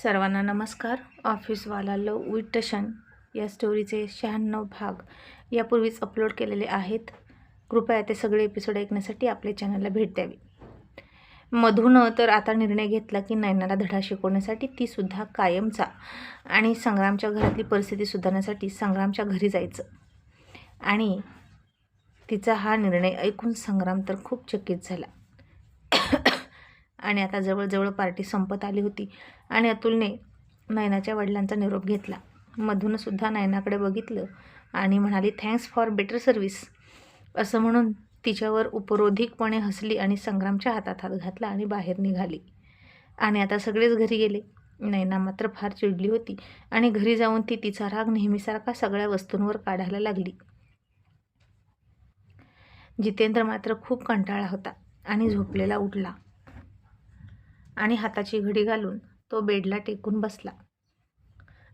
सर्वांना नमस्कार. ऑफिसवाला लव विथ टशन या स्टोरीचे 96 भाग यापूर्वीच अपलोड केलेले आहेत. कृपया ते सगळे एपिसोड ऐकण्यासाठी आपल्या चॅनलला भेट द्यावी. मधूनं तर आता निर्णय घेतला की नयनाला धडा शिकवण्यासाठी तीसुद्धा कायमचा आणि संग्रामच्या घरातली परिस्थिती सुधारण्यासाठी संग्रामच्या घरी जायचं. आणि तिचा हा निर्णय ऐकून संग्राम तर खूप चकित झाला. आणि आता जवळजवळ पार्टी संपत आली होती आणि अतुलने नयनाच्या वडिलांचा निरोप घेतला. मधूनसुद्धा नयनाकडे बघितलं आणि म्हणाली, थँक्स फॉर बेटर सर्व्हिस असं म्हणून तिच्यावर उपरोधिकपणे हसली आणि संग्रामच्या हातात हात घातला आणि बाहेर निघाली. आणि आता सगळेच घरी गेले. नयना मात्र फार चिडली होती आणि घरी जाऊन ती तिचा राग नेहमीसारखा सगळ्या वस्तूंवर काढायला लागली. जितेंद्र मात्र खूप कंटाळा होता आणि झोपलेला उठला आणि हाताची घडी घालून तो बेडला टेकून बसला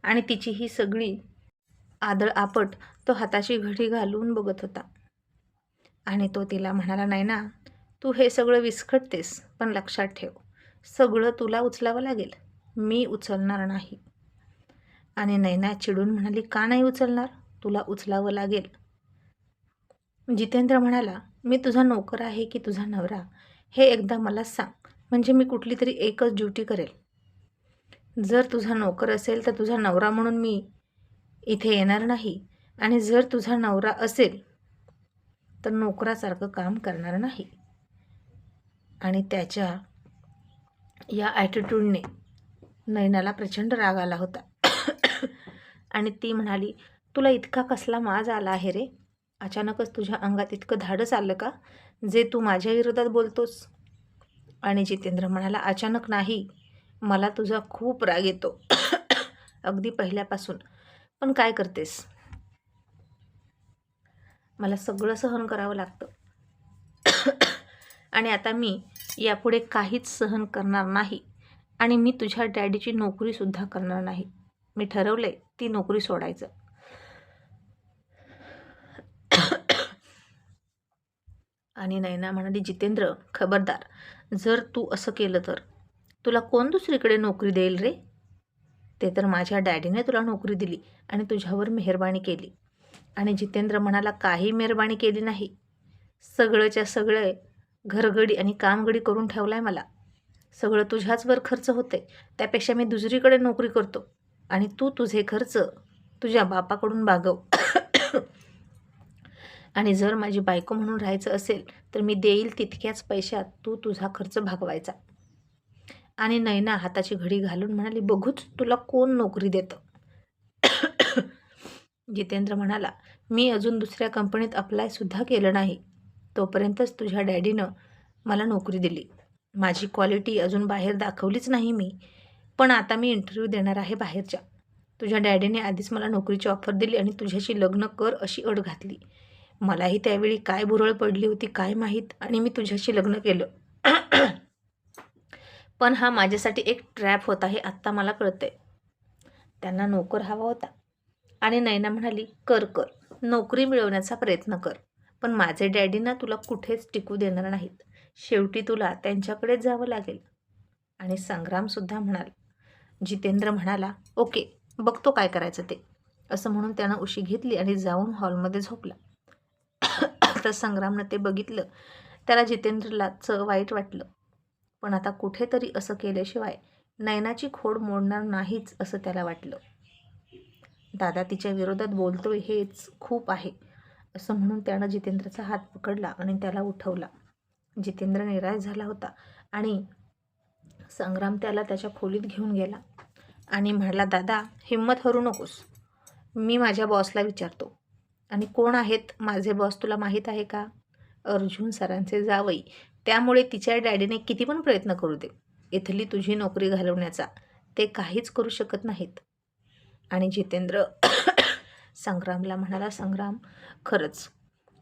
आणि तिची ही सगळी आदळ आपट तो हाताची घडी घालून बघत होता. आणि तो तिला म्हणाला, नयना तू हे सगळं विस्कटतेस, पण लक्षात ठेव सगळं तुला उचलावं लागेल, मी उचलणार नाही. आणि नयना चिडून म्हणाली, का नाही उचलणार, तुला उचलावं लागेल. जितेंद्र म्हणाला, मी तुझा नोकर आहे की तुझा नवरा हे एकदा मला सांग, म्हणजे मी कुठली तरी एकच ड्युटी करेल. जर तुझा नोकर असेल तर तुझा नवरा म्हणून मी इथे येणार नाही, आणि जर तुझा नवरा असेल तर नोकरासारखं काम करणार नाही. आणि त्याच्या या ॲटिट्यूडने नयनाला प्रचंड राग आला होता. आणि ती म्हणाली, तुला इतका कसला माज आला आहे रे, अचानकच तुझ्या अंगात इतकं धाडस आलं का जे तू माझ्या विरोधात बोलतोस. आणि जितेंद्र म्हणाला, अचानक नाही, मला तुझा खूप राग येतो अगदी पहिल्यापासून, पण काय करतेस, मला सगळं सहन करावं लागतं. आणि आता मी यापुढे काहीच सहन करणार नाही आणि मी तुझ्या डॅडीची नोकरीसुद्धा करणार नाही. मी ठरवलंय ती नोकरी सोडायचं. आणि नयना म्हणाली, जितेंद्र खबरदार, जर तू असं केलं तर तुला कोण दुसरीकडे नोकरी देईल रे. ते तर माझ्या डॅडीने तुला नोकरी दिली आणि तुझ्यावर मेहरबानी केली. आणि जितेंद्र म्हणाला, काही मेहरबानी केली नाही, सगळंच्या सगळं घरगडी आणि कामगडी करून ठेवलाय मला. सगळं तुझ्याचवर खर्च होते, त्यापेक्षा मी दुसरीकडे नोकरी करतो आणि तू तुझे खर्च तुझ्या बापाकडून भागव. आणि जर माझी बायको म्हणून राहायचं असेल तर मी देईल तितक्याच पैशात तू तुझा खर्च भागवायचा. आणि नयना हाताची घडी घालून म्हणाली, बघूच तुला कोण नोकरी देतं. जितेंद्र म्हणाला, मी अजून दुसऱ्या कंपनीत अप्लायसुद्धा केलं नाही, तोपर्यंतच तुझ्या डॅडीनं मला नोकरी दिली. माझी क्वालिटी अजून बाहेर दाखवलीच नाही मी, पण आता मी इंटरव्ह्यू देणार आहे बाहेरच्या. तुझ्या डॅडीने आधीच मला नोकरीची ऑफर दिली आणि तुझ्याशी लग्न कर अशी अट घातली. मलाही त्यावेळी काय भुरळ पडली होती काय माहीत, आणि मी तुझ्याशी लग्न केलं. पण हा माझ्यासाठी एक ट्रॅप होता हे आत्ता मला कळतंय. त्यांना नोकर हवा होता. आणि नयना म्हणाली, कर कर, नोकरी मिळवण्याचा प्रयत्न कर, पण माझे डॅडींना तुला कुठेच टिकू देणार नाहीत, शेवटी तुला त्यांच्याकडेच जावं लागेल. आणि संग्रामसुद्धा म्हणाला. जितेंद्र म्हणाला, ओके, बघतो काय करायचं ते, असं म्हणून त्यानं उशी घेतली आणि जाऊन हॉलमध्ये झोपला. तर संग्रामनं ते बघितलं. त्याला जितेंद्रलाच वाईट वाटलं, पण आता कुठेतरी असं केल्याशिवाय नयनाची खोड मोडणार नाहीच असं त्याला वाटलं. दादा तिच्या विरोधात बोलतोय हेच खूप आहे असं म्हणून त्यानं जितेंद्रचा हात पकडला आणि त्याला उठवला. जितेंद्र निराश झाला होता आणि संग्राम त्याला त्याच्या खोलीत घेऊन गेला आणि म्हणाला, दादा हिम्मत हरू नकोस, मी माझ्या बॉसला विचारतो. आणि कोण आहेत माझे बॉस तुला माहीत आहे का, अर्जुन सरांचे जावई, त्यामुळे तिच्या डॅडीने किती पण प्रयत्न करू दे, इथली तुझी नोकरी घालवण्याचा ते काहीच करू शकत नाहीत. आणि जितेंद्र संग्रामला म्हणाला, संग्राम खरंच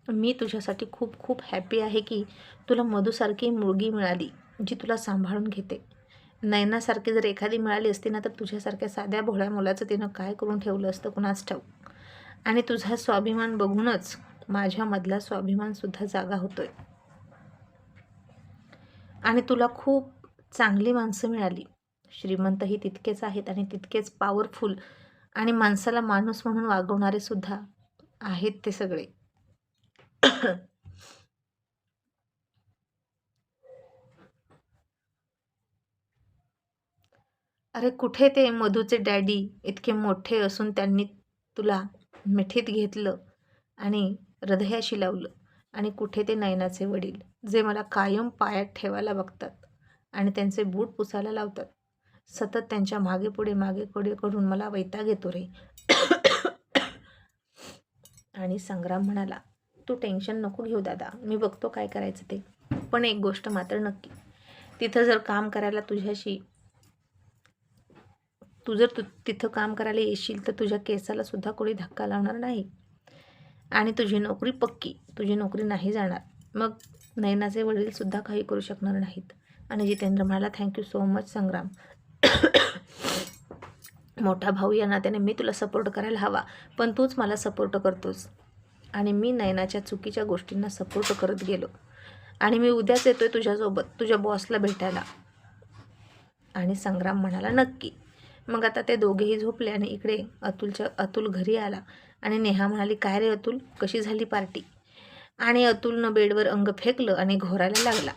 मी तुझ्यासाठी खूप खूप हॅपी आहे की तुला मधुसारखी मुलगी मिळाली जी तुला सांभाळून घेते. नयनासारखी जर एखादी मिळाली असती ना तर तुझ्यासारख्या साध्या भोळ्या मुलाचं तिनं काय करून ठेवलं असतं कुणाच ठाऊक. आणि तुझा स्वाभिमान बघूनच माझ्यामधला स्वाभिमानसुद्धा जागा होतोय. आणि तुला खूप चांगली माणसं मिळाली, श्रीमंतही तितकेच आहेत आणि तितकेच पॉवरफुल आणि माणसाला माणूस म्हणून वागवणारे सुद्धा आहेत ते सगळे. अरे कुठे ते मधूचे डॅडी इतके मोठे असून त्यांनी तुला मिठीत घेतलं आणि हृदयाशी लावलं, आणि कुठे ते नयनाचे वडील जे मला कायम पायात ठेवायला बघतात आणि त्यांचे बूट पुसायला लावतात. सतत त्यांच्या मागे पुढे करून मला वैताग येतो रे. आणि संग्राम म्हणाला, तू टेन्शन नको घेऊ दादा, मी बघतो काय करायचं ते. पण एक गोष्ट मात्र नक्की, तिथं जर काम करायला तिथं काम करायला येशील तर तुझ्या केसाला सुद्धा कोणी धक्का लावणार नाही आणि तुझी नोकरी पक्की, तुझी नोकरी नाही जाणार. मग नयनाचे वडील सुद्धा काही करू शकणार नाहीत. आणि जितेंद्र म्हणाला, थँक्यू सो मच संग्राम. मोठा भाऊ या नात्याने मी तुला सपोर्ट करायला हवा, पण तूच मला सपोर्ट करतोस. आणि मी नयनाच्या चुकीच्या गोष्टींना सपोर्ट करत गेलो. आणि मी उद्याच येतोय तुझ्यासोबत तुझ्या बॉसला भेटायला. आणि संग्राम म्हणाला, नक्की. मग आता ते दोघेही झोपले आणि इकडे अतुल घरी आला. आणि नेहा म्हणाली, काय रे अतुल, कशी झाली पार्टी? आणि अतुलनं बेडवर अंग फेकलं आणि घोरायला लागला.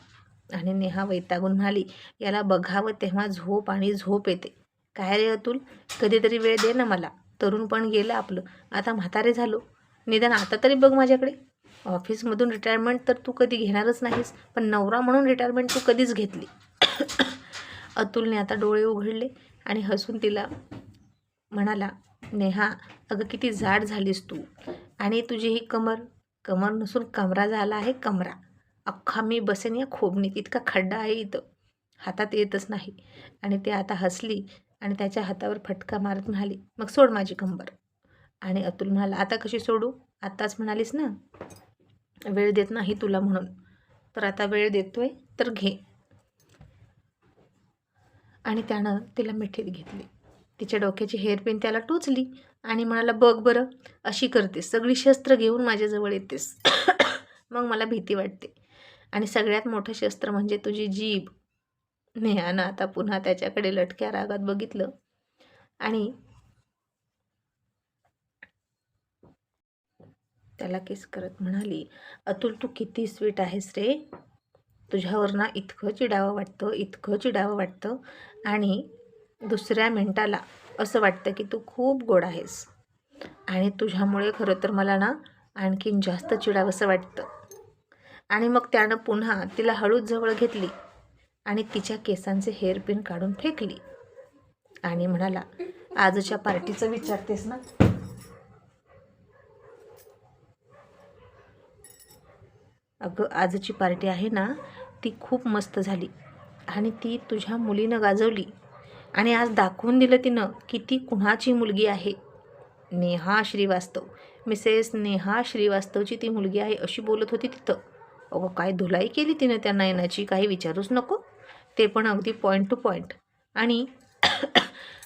आणि नेहा वैतागून म्हणाली, याला बघावं तेव्हा झोप आणि झोप येते. काय रे अतुल, कधीतरी वेळ दे ना मला. तरुण पण गेलं आपलं, आता म्हातारे झालो. निदान आता तरी बघ माझ्याकडे. ऑफिसमधून रिटायरमेंट तर तू कधी घेणारच नाहीस, पण नवरा म्हणून रिटायरमेंट तू कधीच घेतली. अतुलने आता डोळे उघडले आणि हसून तिला म्हणाला, नेहा अगं किती जाड झालीस तू, आणि तुझी ही कमर नसून कमरा झाला आहे, कमरा. अख्खा मी बसेन या खोबणीत, इतका खड्डा आहे इथं, हातात येतच नाही. आणि ती आता हसली आणि त्याच्या हातावर फटका मारत म्हणाली, मग सोड माझी कंबर. आणि अतुल म्हणाला, आता कशी सोडू? आत्ताच म्हणालीस ना वेळ देत नाही तुला म्हणून, तर आता वेळ देतोय तर घे. आणि त्यानं तिला मिठीत घेतली, तिच्या डोक्याची हेअरपिन त्याला टोचली आणि म्हणाला, बघ बरं, अशी करतेस, सगळी शस्त्र घेऊन माझ्याजवळ येतेस. मग मला भीती वाटते. आणि सगळ्यात मोठं शस्त्र म्हणजे तुझी जीभ. नेहानं आता पुन्हा त्याच्याकडे लटक्या रागात बघितलं आणि त्याला किस करत म्हणाली, अतुल तू किती स्वीट आहेस रे. तुझ्यावर ना इतकं चिडावं वाटतं आणि दुसऱ्या मिनिटाला असं वाटतं की तू खूप गोड आहेस. आणि तुझ्यामुळे खरं तर मला ना आणखीन जास्त चिडावंसं वाटतं. आणि मग त्यानं पुन्हा तिला हळूच जवळ घेतली आणि तिच्या केसांचे हेअरपिन काढून फेकली. आणि म्हणाला, आजच्या पार्टीचं विचारतेस ना? अगं आजची पार्टी आहे ना, ती खूप मस्त झाली आणि ती तुझ्या मुलीनं गाजवली. आणि आज दाखवून दिलं तिनं की ती कुणाची मुलगी आहे. नेहा श्रीवास्तव, मिसेस नेहा श्रीवास्तवची ती मुलगी आहे अशी बोलत होती तिथं. अगं काय धुलाई केली तिनं त्या नयनाची, काही विचारूच नको. ते पण अगदी पॉईंट टू पॉईंट. आणि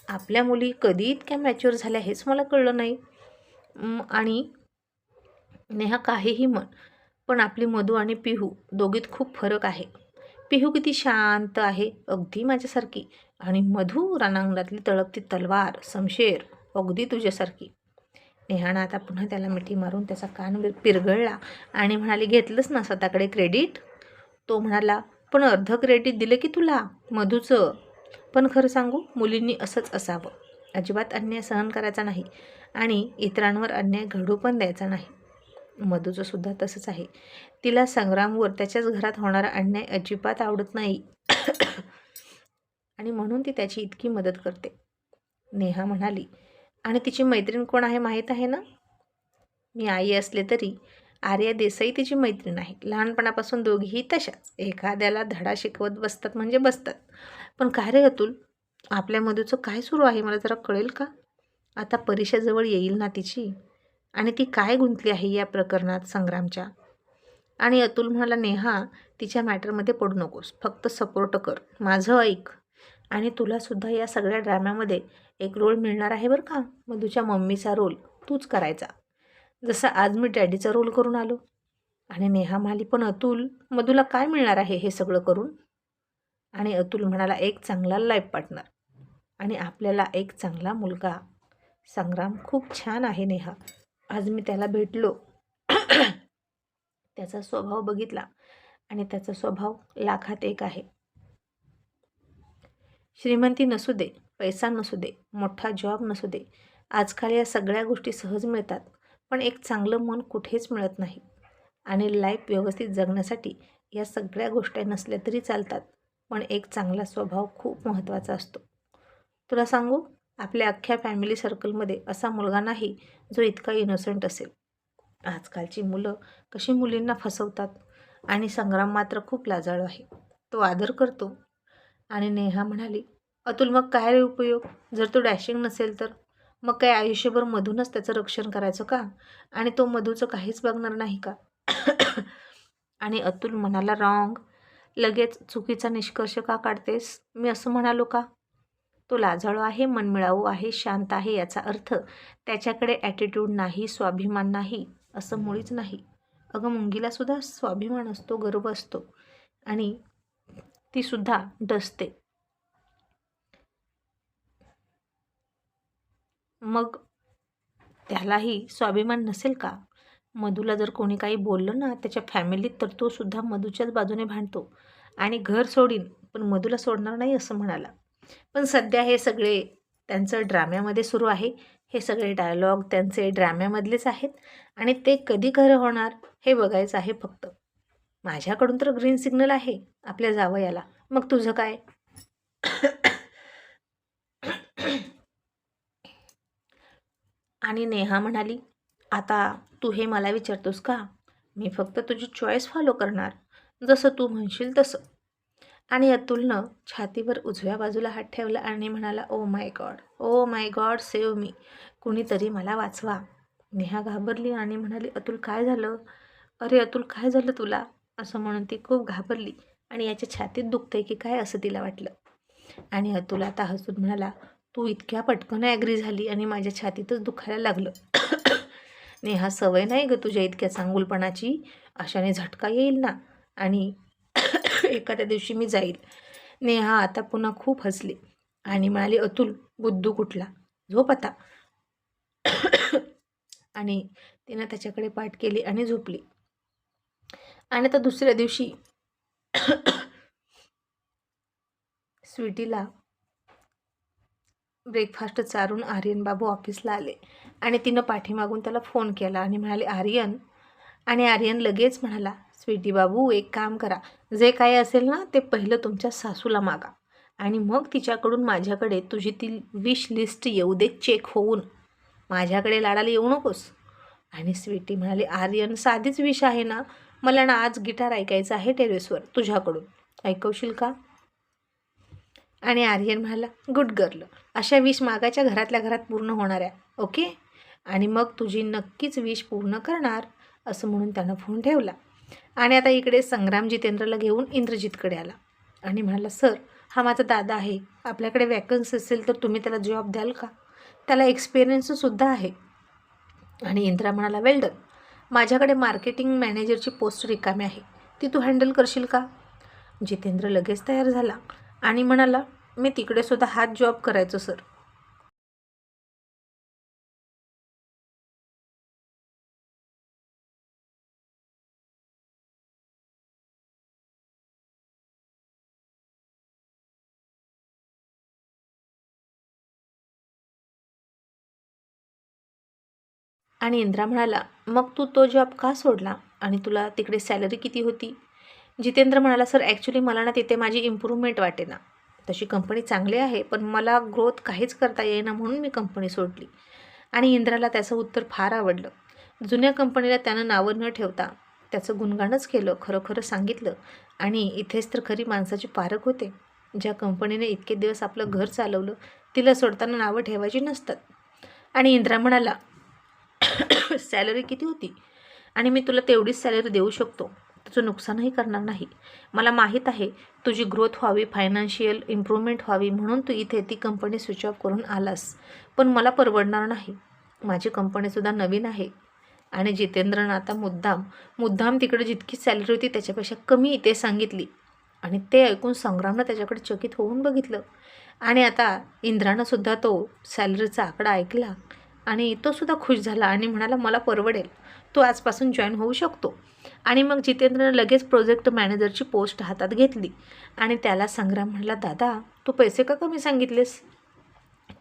आपल्या मुली कधी इतक्या मॅच्युअर झाल्या हेच मला कळलं नाही. आणि नेहा काहीही म्हण, पण आपली मधू आणि पिहू दोघीत खूप फरक आहे. पिहू किती शांत आहे, अगदी माझ्यासारखी. आणि मधू रणांगणातली तळपती तलवार, समशेर, अगदी तुझ्यासारखी. नेहानं आता पुन्हा त्याला मिठी मारून त्याचा कान पिरगळला आणि म्हणाली, घेतलंस ना स्वतःकडे क्रेडिट? तो म्हणाला, पण अर्ध क्रेडिट दिलं की तुला मधूचं. पण खरं सांगू, मुलींनी असंच असावं, अजिबात अन्याय सहन करायचा नाही आणि इतरांवर अन्याय घडू पण द्यायचा नाही. मधूचं सुद्धा तसंच आहे. तिला संग्रामवर त्याच्याच घरात होणारा अन्याय अजिबात आवडत नाही. आणि म्हणून ती त्याची इतकी मदत करते. नेहा म्हणाली, आणि तिची मैत्रीण कोण आहे माहीत आहे ना? मी आई असले तरी आर्या देसाई तिची मैत्रीण आहे. लहानपणापासून दोघीही तशाच, एखाद्याला धडा शिकवत बसतात म्हणजे बसतात. पण काय रे अतुल, आपल्या मधूचं काय सुरू आहे मला जरा कळेल का? आता परीक्षेजवळ येईल ना तिची, आणि ती काय गुंतली आहे या प्रकरणात संग्रामच्या. आणि अतुल म्हणाला, नेहा तिच्या मॅटरमध्ये पडू नकोस, फक्त सपोर्ट कर, माझं ऐक. आणि तुलासुद्धा या सगळ्या ड्राम्यामध्ये एक रोल मिळणार आहे बरं का. मधूच्या मम्मीचा रोल तूच करायचा, जसं आज मी डॅडीचा रोल करून आलो. आणि नेहा म्हणाली, पण अतुल, मधूला काय मिळणार आहे हे सगळं करून? आणि अतुल म्हणाला, एक चांगला लाईफ पार्टनर. आणि आपल्याला एक चांगला मुलगा. संग्राम खूप छान आहे नेहा. आज मी त्याला भेटलो. त्याचा स्वभाव बघितला आणि त्याचा स्वभाव लाखात एक आहे. श्रीमंती नसू दे, पैसा नसू दे, मोठा जॉब नसू दे, आजकाल या सगळ्या गोष्टी सहज मिळतात, पण एक चांगलं मन कुठेच मिळत नाही. आणि लाईफ व्यवस्थित जगण्यासाठी या सगळ्या गोष्टी नसल्या तरी चालतात, पण एक चांगला स्वभाव खूप महत्त्वाचा असतो. तुला सांगू, आपल्या अख्ख्या फॅमिली सर्कलमध्ये असा मुलगा नाही जो इतका इनोसंट असेल. आजकालची मुलं कशी मुलींना फसवतात. आणि संग्राम मात्र खूप लाजाळू आहे. तो आदर करतो. आणि नेहा म्हणाली, अतुल मग काय रे उपयोग, जर तो डॅशिंग नसेल तर? मग काय आयुष्यभर मधूनच त्याचं रक्षण करायचं का? आणि तो मधूचं काहीच बघणार नाही का? आणि अतुल म्हणाला, रॉंग. लगेच चुकीचा निष्कर्ष का काढतेस? मी असं म्हणालो का? तो लाजाळू आहे, मनमिळावू आहे, शांत आहे, याचा अर्थ त्याच्याकडे ॲटिट्यूड नाही, स्वाभिमान नाही असं मुळीच नाही. अगं, मुंगीला सुद्धा स्वाभिमान असतो, गर्व असतो, आणि ती सुद्धा डसते. मग त्यालाही स्वाभिमान नसेल का? मधूला जर कोणी काही बोललं ना त्याच्या फॅमिलीत, तर तो सुद्धा मधूच्याच बाजूने भांडतो आणि घर सोडीन पण मधूला सोडणार नाही असं म्हणाला. पण सध्या हे सगळे त्यांचं ड्राम्यामध्ये सुरू आहे. हे सगळे डायलॉग त्यांचे ड्राम्यामधलेच आहेत आणि ते कधी खरं होणार हे बघायचं आहे फक्त. माझ्याकडून तर ग्रीन सिग्नल आहे आपल्या जावयाला, मग तुझं काय? आणि नेहा म्हणाली, आता तू हे मला विचारतोस का? मी फक्त तुझी चॉईस फॉलो करणार, जसं तू म्हणशील तसं. आणि अतुलनं छातीवर उजव्या बाजूला हात ठेवला आणि म्हणाला, oh my God, oh my God, save me, कुणीतरी मला वाचवा. नेहा घाबरली आणि म्हणाली, अतुल काय झालं? अरे अतुल काय झालं तुला? असं म्हणून ती खूप घाबरली आणि याच्या छातीत दुखतंय की काय असं तिला वाटलं. आणि अतुल आता हसून म्हणाला, तू इतक्या पटकन ॲग्री झाली आणि माझ्या छातीतच दुखायला लागलं. नेहा, सवय नाही ग तुझ्या इतक्या चांगुलपणाची, अशाने झटका येईल ना आणि एखाद्या दिवशी मी जाईल. नेहा आता पुन्हा खूप हसली आणि म्हणाली, अतुल बुद्धू कुठला, झोप आता. आणि तिनं त्याच्याकडे पाठ केली आणि झोपली. आणि आता दुसऱ्या दिवशी स्वीटीला ब्रेकफास्ट चारून आर्यन बाबू ऑफिसला आले आणि तिनं पाठीमागून त्याला फोन केला आणि म्हणाले, आर्यन. आणि आर्यन लगेच म्हणाला, स्वीटी बाबू एक काम करा, जे काही असेल ना ते पहिलं तुमच्या सासूला मागा आणि मग तिच्याकडून माझ्याकडे तुझी ती विश लिस्ट येऊ दे चेक होऊन, माझ्याकडे लाडाला येऊ नकोस. आणि स्वीटी म्हणाली, आर्यन साधीच विश आहे ना, मला ना आज गिटार ऐकायचं आहे टेरेसवर तुझ्याकडून, ऐकवशील का? आणि आर्यन म्हणाला, गुड गर्ल, अशा विश मागाच्या घरातल्या घरात पूर्ण होणाऱ्या, ओके. आणि मग तुझी नक्कीच विश पूर्ण करणार असं म्हणून त्यानं फोन ठेवला. आणि आता इकडे संग्राम जितेंद्रला घेऊन इंद्रजितकडे आला आणि म्हणाला, सर हा माझा दादा आहे, आपल्याकडे वॅकन्सी असेल तर तुम्ही त्याला जॉब द्याल का? त्याला एक्सपिरियन्ससुद्धा आहे. आणि इंद्रा म्हणाला, वेल डन, माझ्याकडे मार्केटिंग मॅनेजरची पोस्ट रिकामी आहे, ती तू हँडल करशील का? जितेंद्र लगेच तयार झाला आणि म्हणाला, मी तिकडे सुद्धा हाच जॉब करायचो सर. आणि इंद्रा म्हणाला, मग तू तो जॉब का सोडला आणि तुला तिकडे सॅलरी किती होती? जितेंद्र म्हणाला, सर ॲक्च्युली मला ना तिथे माझी इम्प्रूव्हमेंट वाटेना. तशी कंपनी चांगली आहे पण मला ग्रोथ काहीच करता येईना म्हणून मी कंपनी सोडली. आणि इंद्राला त्याचं उत्तर फार आवडलं. जुन्या कंपनीला त्यानं नावं न ठेवता त्याचं गुणगाणच केलं, खरं खरं सांगितलं. आणि इथेच तर खरी माणसाची पारख होते. ज्या कंपनीने इतके दिवस आपलं घर चालवलं तिला सोडताना नावं ठेवायची नसतात. आणि इंद्रा म्हणाला, सॅलरी किती होती? आणि मी तुला तेवढीच सॅलरी देऊ शकतो, तुझं नुकसानही करणार नाही. मला माहीत आहे तुझी ग्रोथ व्हावी, फायनान्शियल इम्प्रूव्हमेंट व्हावी म्हणून तू इथे ती कंपनी स्विच ऑफ करून आलास, पण मला परवडणार नाही. माझी कंपनीसुद्धा नवीन आहे. आणि जितेंद्रनं आता मुद्दाम तिकडे जितकी सॅलरी होती त्याच्यापेक्षा कमी इथे सांगितली. आणि ते ऐकून संग्रामनं त्याच्याकडे चकित होऊन बघितलं. आणि आता इंद्रानंसुद्धा तो सॅलरीचा आकडा ऐकला आणि तोसुद्धा खुश झाला आणि म्हणाला मला परवडेल, तो आजपासून जॉईन होऊ शकतो. आणि मग जितेंद्रनं लगेच प्रोजेक्ट मॅनेजरची पोस्ट हातात घेतली आणि त्याला संग्राम म्हणाला, दादा तू पैसे का कमी सांगितलेस,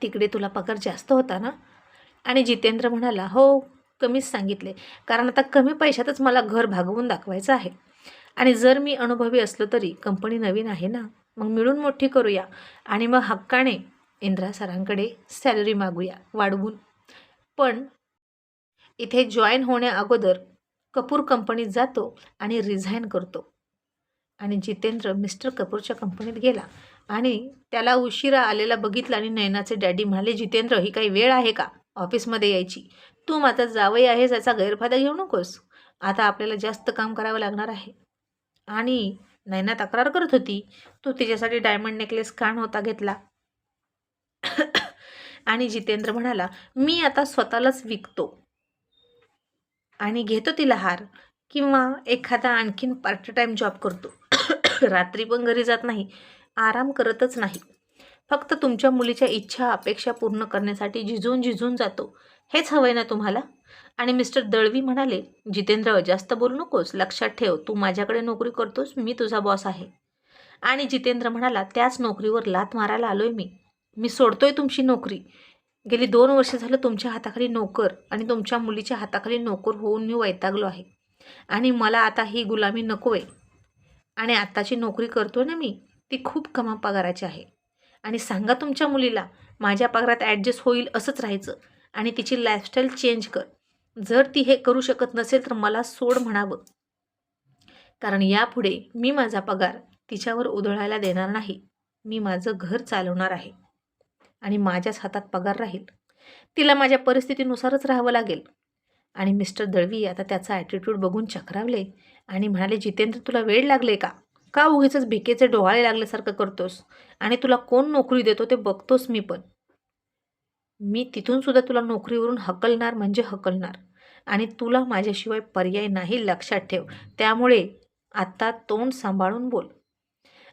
तिकडे तुला पगार जास्त होता ना. आणि जितेंद्र म्हणाला, हो कमीच सांगितले, कारण आता कमी पैशातच मला घर भागवून दाखवायचं आहे. आणि जर मी अनुभवी असलो तरी कंपनी नवीन आहे ना, मग मिळून मोठी करूया आणि मग हक्काने इंद्रा सरांकडे सॅलरी मागूया वाढवून. पण इथे जॉईन होण्या अगोदर कपूर कंपनीत जातो आणि रिझाईन करतो. आणि जितेंद्र मिस्टर कपूरच्या कंपनीत गेला आणि त्याला उशिरा आलेला बघितला आणि नयनाचे डॅडी म्हणाले, जितेंद्र ही काही वेळ आहे का ऑफिसमध्ये यायची, तू माझा जावई आहेस याचा गैरफायदा घेऊ नकोस, आता आपल्याला जास्त काम करावं लागणार आहे. आणि नयना तक्रार करत होती, तू तिच्यासाठी डायमंड नेकलेस का नव्हता घेतला. आणि जितेंद्र म्हणाला, मी आता स्वतःलाच विकतो आणि घेतो तिला हार, किंवा एखादा आणखीन पार्ट टाईम जॉब करतो. रात्री पण घरी जात नाही, आराम करतच नाही, फक्त तुमच्या मुलीच्या इच्छा अपेक्षा पूर्ण करण्यासाठी झिजून जातो. हेच हवंय ना तुम्हाला. आणि मिस्टर दळवी म्हणाले, जितेंद्र जास्त बोलू नकोस, लक्षात ठेव तू माझ्याकडे नोकरी करतोस, मी तुझा बॉस आहे. आणि जितेंद्र म्हणाला, त्याच नोकरीवर लाथ मारायला आलोय मी सोडतोय तुमची नोकरी. गेली 2 वर्ष झालं तुमच्या हाताखाली नोकर आणि तुमच्या मुलीच्या हाताखाली नोकर होऊन मी वैतागलो आहे आणि मला आता ही गुलामी नको आहे. आणि आत्ताची नोकरी करतोय ना मी, ती खूप कमी पगाराची आहे. आणि सांगा तुमच्या मुलीला माझ्या पगारात ॲडजस्ट होईल असंच राहायचं आणि तिची लाईफस्टाईल चेंज कर. जर ती हे करू शकत नसेल तर मला सोड म्हणावं, कारण यापुढे मी माझा पगार तिच्यावर उधळायला देणार नाही. मी माझं घर चालवणार आहे आणि माझ्याच हातात पगार राहील. तिला माझ्या परिस्थितीनुसारच राहावं लागेल. आणि मिस्टर दळवी आता त्याचा ॲटिट्यूड बघून चक्रावले आणि म्हणाले, जितेंद्र तुला वेळ लागले का उगीचच भिकेचे डोहाळे लागल्यासारखं करतोस, आणि तुला कोण नोकरी देतो ते बघतोस मी तिथून सुद्धा तुला नोकरीवरून हकलणार म्हणजे हकलणार, आणि तुला माझ्याशिवाय पर्याय नाही, लक्षात ठेव. त्यामुळे आता तोंड सांभाळून बोल.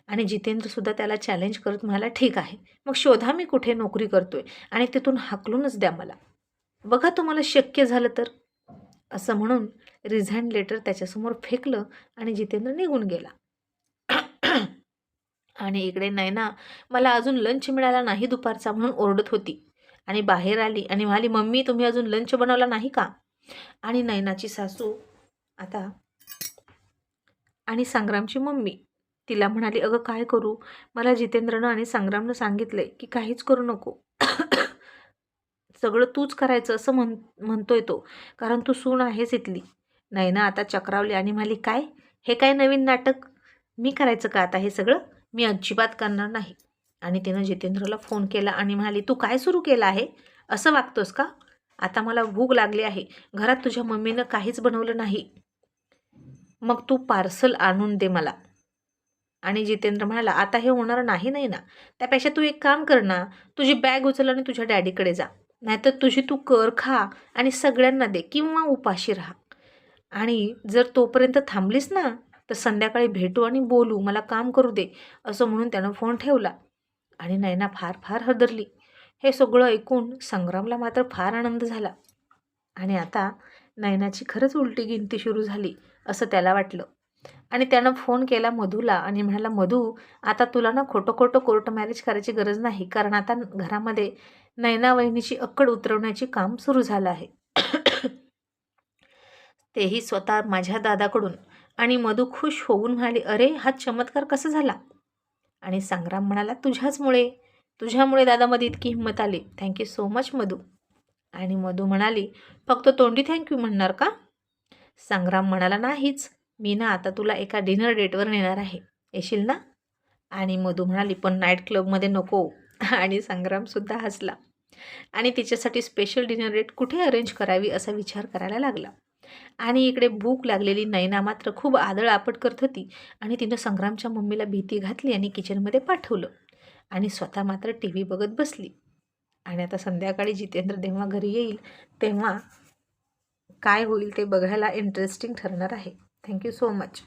आणि जितेंद्रसुद्धा त्याला चॅलेंज करत म्हणाला, ठीक आहे, मग शोधा मी कुठे नोकरी करतोय आणि तिथून हाकलूनच द्या मला, बघा तुम्हाला शक्य झालं तर. असं म्हणून रिझाईन लेटर त्याच्यासमोर फेकलं आणि जितेंद्र निघून गेला. आणि इकडे नयना मला अजून लंच मिळाला नाही दुपारचा म्हणून ओरडत होती आणि बाहेर आली आणि म्हणाली, मम्मी तुम्ही अजून लंच बनवला नाही का. आणि नयनाची सासू आता आणि संग्रामची मम्मी तिला म्हणाली, अगं काय करू, मला जितेंद्रनं आणि संग्रामनं सांगितले की काहीच करू नको, सगळं तूच करायचं असं म्हणतोय तो, कारण तू सून आहेस इथली. नयना आता चक्रावली आणि म्हणाली, काय हे काय नवीन नाटक, मी करायचं का आता हे सगळं, मी अजिबात करणार नाही. आणि तिनं जितेंद्रला फोन केला आणि म्हणाली, तू काय सुरू केलं आहे, असं वागतोस का, आता मला भूक लागली आहे, घरात तुझ्या मम्मीनं काहीच बनवलं नाही, मग तू पार्सल आणून दे मला. आणि जितेंद्र म्हणाला, आता हे होणार नाही ना, त्यापेक्षा तू एक काम कर ना, तुझी बॅग उचल आणि तुझ्या डॅडीकडे जा, नाहीतर तुझी तू कर खा आणि सगळ्यांना दे किंवा उपाशी राहा. आणि जर तोपर्यंत थांबलीस ना तर संध्याकाळी भेटू आणि बोलू, मला काम करू दे, असं म्हणून त्यानं फोन ठेवला. आणि नयना फार फार हदरली. हे सगळं ऐकून संग्रामला मात्र फार आनंद झाला आणि आता नयनाची खरंच उलटी गिनती सुरू झाली असं त्याला वाटलं. आणि त्यानं फोन केला मधूला आणि म्हणाला, मधू आता तुला ना खोटं कोर्ट मॅरेज करायची गरज नाही, कारण आता घरामध्ये नयना वहिनीची अक्कड उतरवण्याचे काम सुरू झालं आहे. तेही स्वतः माझ्या दादाकडून. आणि मधू खुश होऊन म्हणाली, अरे हा चमत्कार कसा झाला. आणि संग्राम म्हणाला, तुझ्यामुळे दादामध्ये इतकी हिंमत आली, थँक्यू सो मच मधू. आणि मधू म्हणाली, फक्त तोंडी थँक्यू म्हणणार का. संग्राम म्हणाला, नाहीच, मी ना आता तुला एका डिनर डेटवर नेणार आहे, येशील ना. आणि मधू म्हणाली, पण नाईट क्लबमध्ये नको. आणि संग्रामसुद्धा हसला आणि तिच्यासाठी स्पेशल डिनर डेट कुठे अरेंज करावी असा विचार करायला लागला. आणि इकडे भूक लागलेली नयना मात्र खूप आदळआपट करत होती आणि तिनं संग्रामच्या मम्मीला भीती घातली आणि किचनमध्ये पाठवलं आणि स्वतः मात्र टी व्ही बघत बसली. आणि आता संध्याकाळी जितेंद्र जेव्हा घरी येईल तेव्हा काय होईल ते बघायला इंटरेस्टिंग ठरणार आहे. Thank you so much.